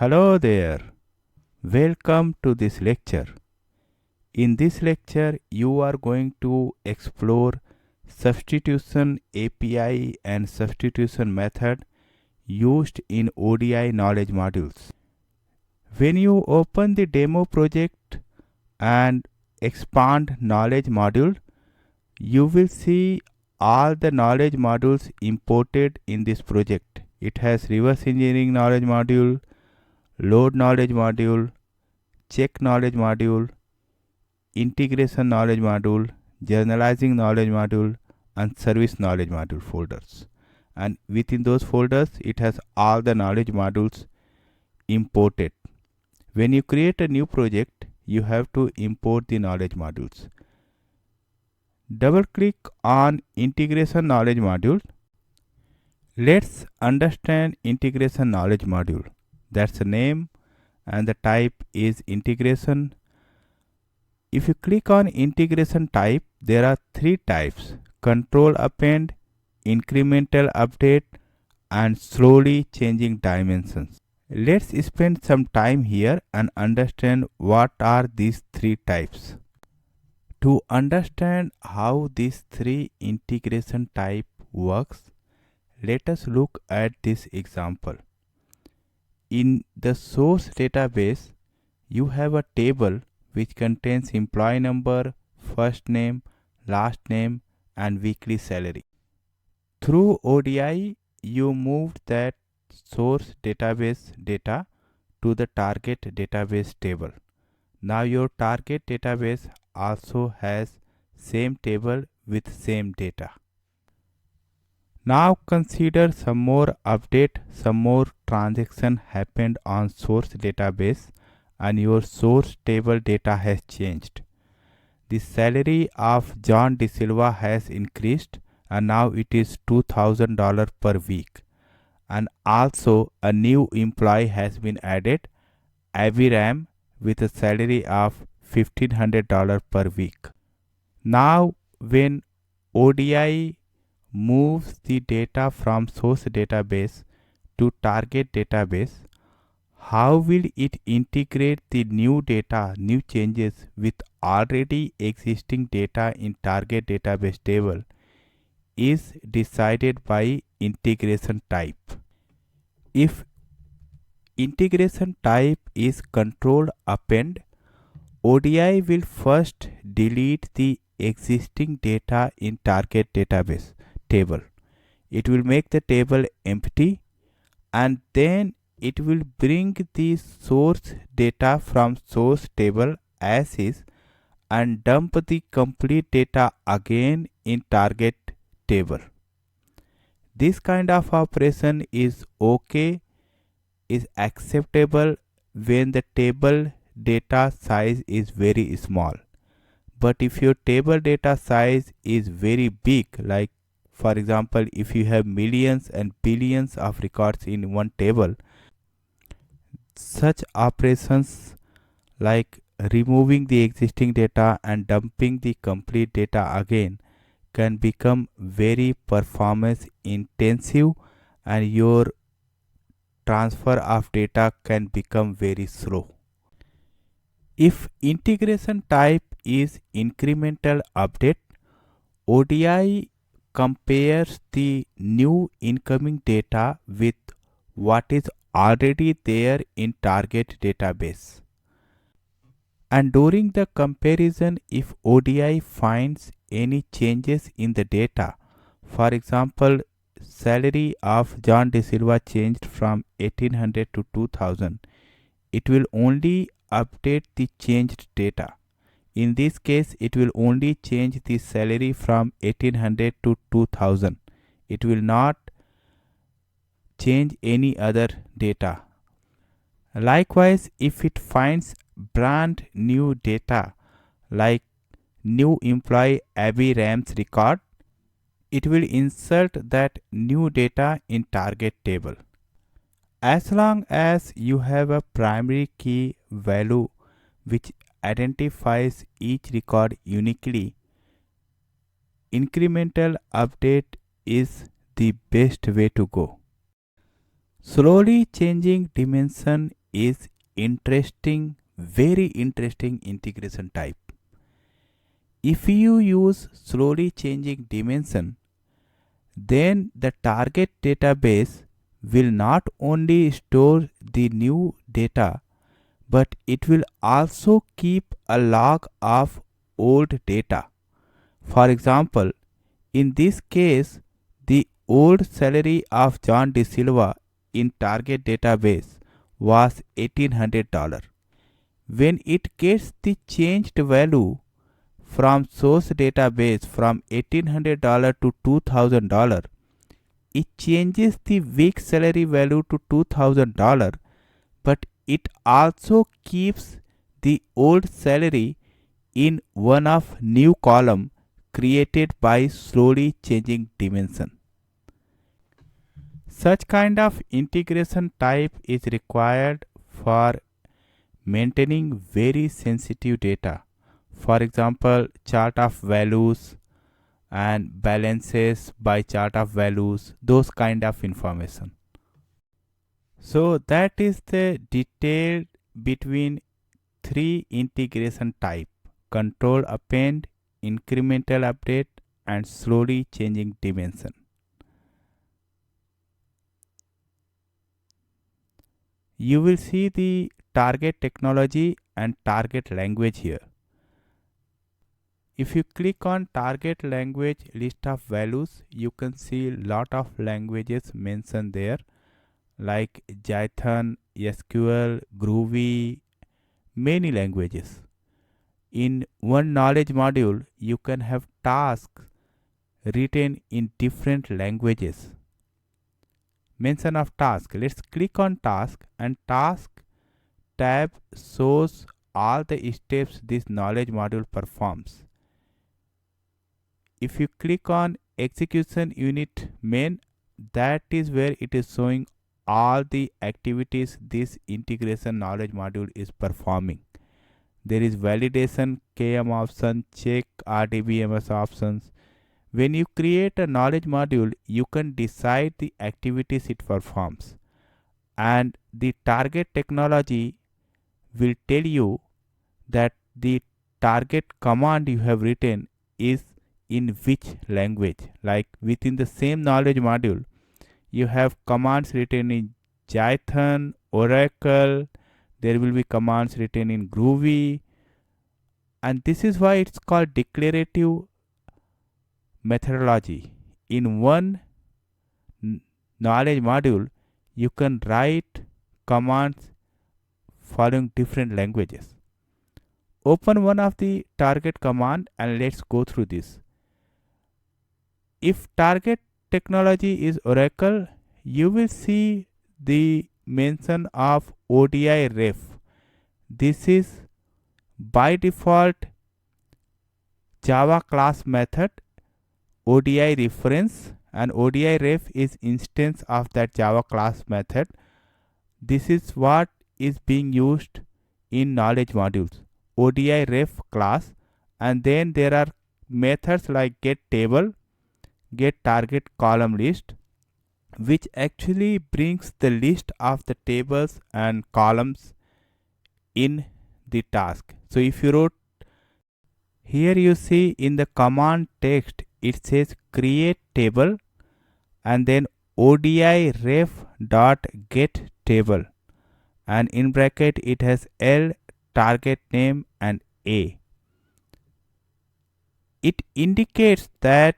Hello there. Welcome to this lecture. In this lecture, you are going to explore substitution API and substitution method used in ODI knowledge modules. When you open the demo project and expand knowledge module, you will see all the knowledge modules imported in this project. It has reverse engineering knowledge module, load knowledge module, check knowledge module, integration knowledge module, generalizing knowledge module, and service knowledge module folders. And within those folders, it has all the knowledge modules imported. When you create a new project, you have to import the knowledge modules. Double click on integration knowledge module. Let's understand integration knowledge module. That's the name and the type is integration. If you click on integration type, there are three types: control append, incremental update, and slowly changing dimensions. Let's spend some time here and understand what are these three types. To understand how these three integration type works, let us look at this example. In the source database, you have a table which contains employee number, first name, last name, and weekly salary. Through ODI, you moved that source database data to the target database table. Now your target database also has same table with same data. Now consider some more update, some more transaction happened on source database and your source table data has changed. The salary of John De Silva has increased and now it is $2,000 per week. And also a new employee has been added, Abiram, with a salary of $1,500 per week. Now when ODI moves the data from source database to target database, how will it integrate the new data, new changes with already existing data in target database table is decided by integration type. If integration type is control append, ODI will first delete the existing data in target database table. It will make the table empty and then it will bring the source data from source table as is and dump the complete data again in target table. This kind of operation is okay, is acceptable when the table data size is very small. But if your table data size is very big, like for example, if you have millions and billions of records in one table, such operations like removing the existing data and dumping the complete data again can become very performance intensive and your transfer of data can become very slow. If integration type is incremental update, ODI compares the new incoming data with what is already there in target database. And during the comparison, if ODI finds any changes in the data, for example, salary of John De Silva changed from 1800 to 2000, it will only update the changed data. In this case, it will only change the salary from 1800 to 2000. It will not change any other data. Likewise, if it finds brand new data like new employee Abby Ram's record, it will insert that new data in target table. As long as you have a primary key value which identifies each record uniquely, incremental update is the best way to go. Slowly changing dimension is interesting, very interesting integration type. If you use slowly changing dimension, then the target database will not only store the new data, but it will also keep a log of old data. For example, in this case, the old salary of John De Silva in target database was $1,800. When it gets the changed value from source database from $1,800 to $2,000, it changes the week salary value to $2,000, but it also keeps the old salary in one of new column created by slowly changing dimension. Such kind of integration type is required for maintaining very sensitive data. For example, chart of values and balances by chart of values, those kind of information. So that is the detail between three integration type: control append, incremental update, and slowly changing dimension. You will see the target technology and target language here. If you click on target language list of values, you can see lot of languages mentioned there, like Python, SQL, Groovy, many languages. In one knowledge module, you can have tasks written in different languages. Mention of task. Let's click on task, and task tab shows all the steps this knowledge module performs. If you click on execution unit main, that is where it is showing all the activities this integration knowledge module is performing. There is validation, KM option, check RDBMS options. When you create a knowledge module, you can decide the activities it performs, and the target technology will tell you that the target command you have written is in which language. Like within the same knowledge module, you have commands written in Python, Oracle, there will be commands written in Groovy, and this is why it's called declarative methodology. In one knowledge module, you can write commands following different languages. Open one of the target command and let's go through this. If target technology is Oracle, you will see the mention of ODI ref. This is by default Java class method ODI reference, and ODI ref is instance of that Java class method. This is what is being used in knowledge modules, ODI ref class, and then there are methods like get table, get target column list, which actually brings the list of the tables and columns in the task. So if you wrote here, you see in the command text it says create table and then ODI ref dot get table, and in bracket it has L, target name, and A. It indicates that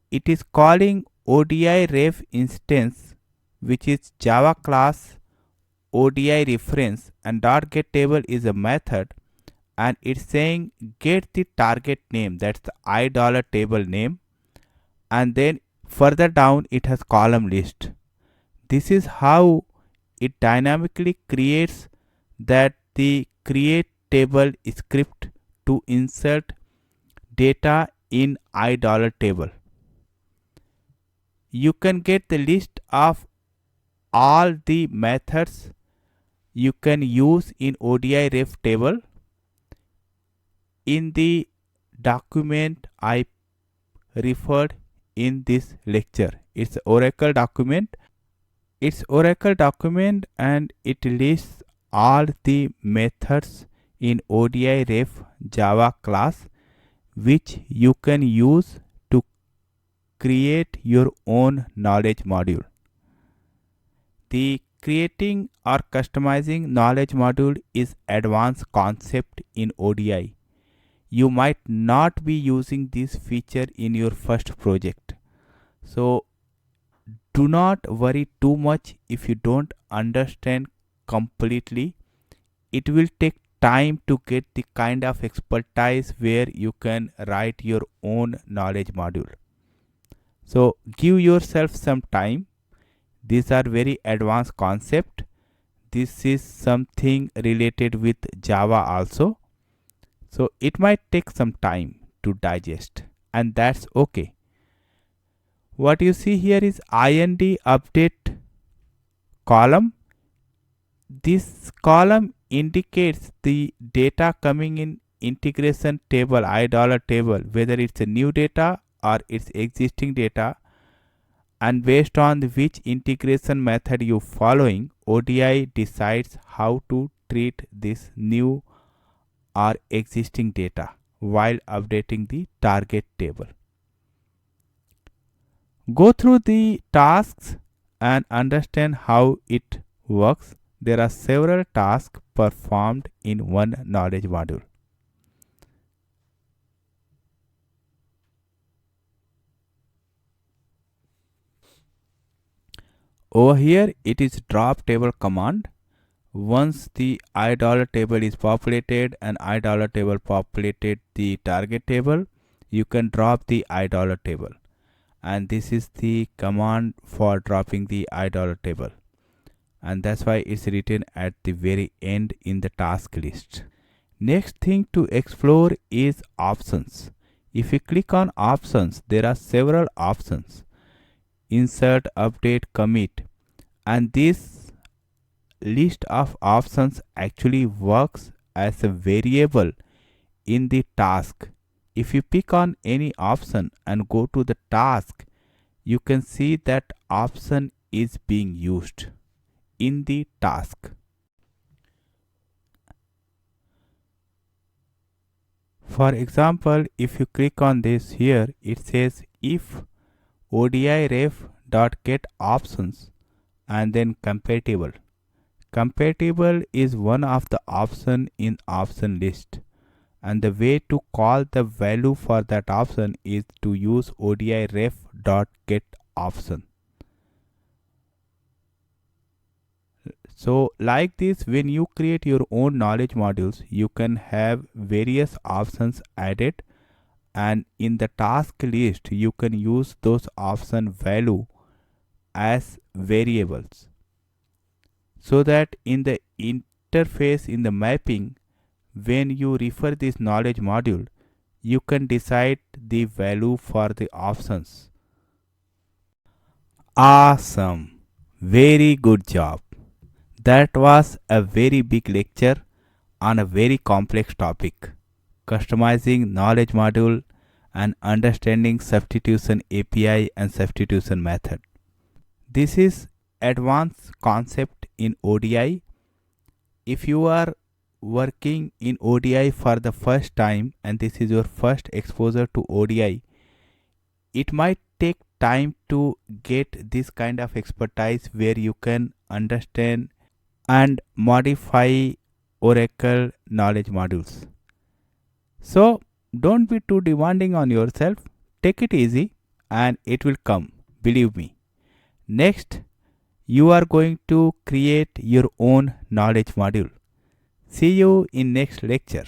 it is calling ODI ref instance, which is Java class ODI reference, and dot get table is a method, and it's saying get the target name, that's the I dollar table name, and then further down it has column list. This is how it dynamically creates that the create table script to insert data in I dollar table. You can get the list of all the methods you can use in ODI ref table in the document I referred in this lecture. It's Oracle document. It's Oracle document and it lists all the methods in ODI ref Java class which you can use to create your own knowledge module. The creating or customizing knowledge module is advanced concept in ODI. You might not be using this feature in your first project. So do not worry too much if you don't understand completely. It will take time to get the kind of expertise where you can write your own knowledge module. So give yourself some time. These are very advanced concept. This is something related with Java also. So it might take some time to digest and that's okay. What you see here is IND update column. This column indicates the data coming in integration table, $, table, whether it's a new data or it's existing data, and based on which integration method you following, ODI decides how to treat this new or existing data while updating the target table. Go through the tasks and understand how it works. There are several tasks performed in one knowledge module. Over here it is drop table command. Once the $, table is populated and $, table populated the target table, you can drop the $, table. And this is the command for dropping the $, table. And that's why it's written at the very end in the task list. Next thing to explore is options. If you click on options, there are several options. Insert, update, commit. And this list of options actually works as a variable in the task. If you pick on any option and go to the task, you can see that option is being used in the task. For example, if you click on this here, it says if ODI ref dot get options and then compatible. Compatible is one of the option in option list, and the way to call the value for that option is to use ODI ref dot get option. So like this, when you create your own knowledge modules, you can have various options added, and in the task list you can use those option value as variables, so that in the interface, in the mapping, when you refer this knowledge module, you can decide the value for the options. Awesome. Very good job. That was a very big lecture on a very complex topic, customizing knowledge module and understanding substitution API and substitution method. This is advanced concept in ODI. If you are working in ODI for the first time and this is your first exposure to ODI, it might take time to get this kind of expertise where you can understand and modify Oracle knowledge modules. So don't be too demanding on yourself. Take it easy and it will come, believe me. Next, you are going to create your own knowledge module. See you in next lecture.